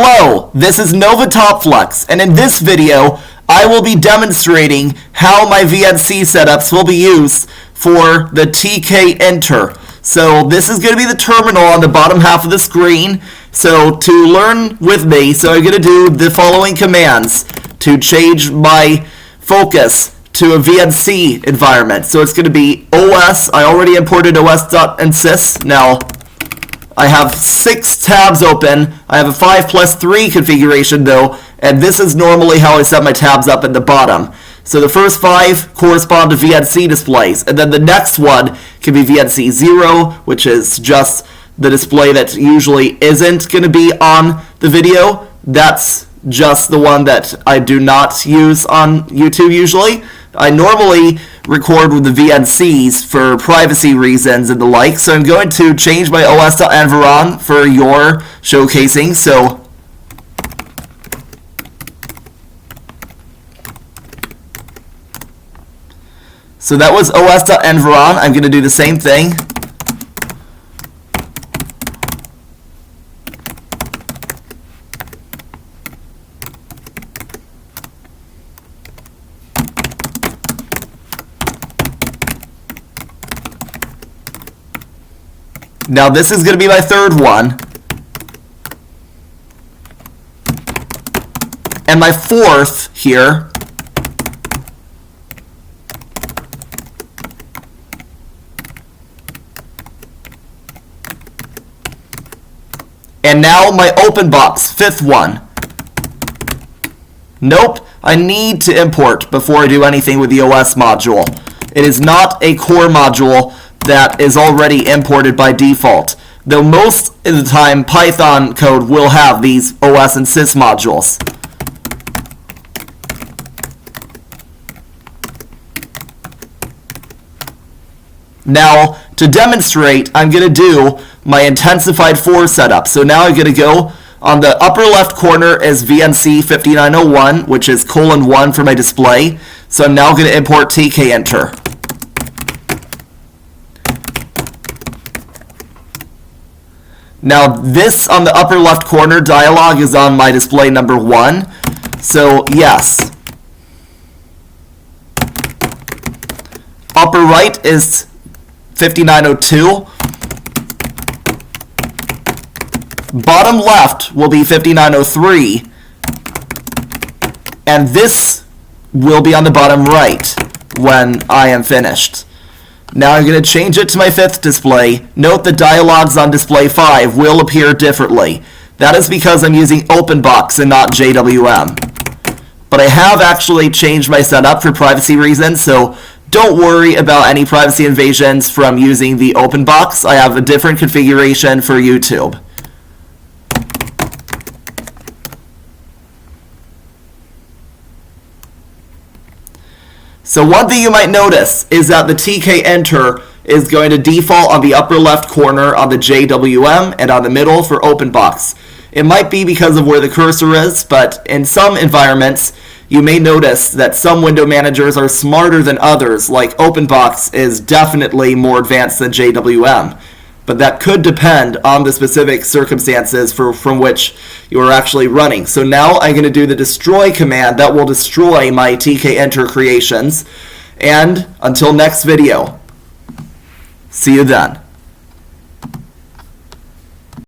Hello, this is Nova TopFlex, and in this video, I will be demonstrating how my VNC setups will be used for the tkinter. So this is going to be the terminal on the bottom half of the screen. So to learn with me, so I'm going to do the following commands to change my focus to a VNC environment. So it's going to be OS. I already imported os.insys. Now I have 6 tabs open. I have a 5+3 configuration though, and this is normally how I set my tabs up at the bottom. So the first 5 correspond to VNC displays, and then the next one can be VNC 0, which is just the display that usually isn't going to be on the video. That's just the one that I do not use on YouTube usually. I normally record with the VNCs for privacy reasons and the like, so I'm going to change my os.environ for your showcasing. So that was os.environ. I'm going to do the same thing. Now this is going to be my third one. And my fourth here. And now my open box, 5th one. Nope, I need to import before I do anything with the OS module. It is not a core module that is already imported by default, though most of the time Python code will have these OS and sys modules. Now, to demonstrate, I'm going to do my intensified 4 setup. So now I'm going to go on the upper left corner is VNC 5901, which is :1 for my display. So I'm now going to import tkinter. Now this on the upper left corner dialog is on my display number 1. So yes. Upper right is 5902. Bottom left will be 5903. And this will be on the bottom right when I am finished. Now I'm going to change it to my 5th display. Note the dialogues on display 5 will appear differently. That is because I'm using OpenBox and not JWM. But I have actually changed my setup for privacy reasons, so don't worry about any privacy invasions from using the OpenBox. I have a different configuration for YouTube. So one thing you might notice is that the tkinter is going to default on the upper left corner on the JWM and on the middle for OpenBox. It might be because of where the cursor is, but in some environments you may notice that some window managers are smarter than others, like OpenBox is definitely more advanced than JWM. But that could depend on the specific circumstances from which you are actually running. So now I'm going to do the destroy command that will destroy my tkinter creations. And until next video, see you then.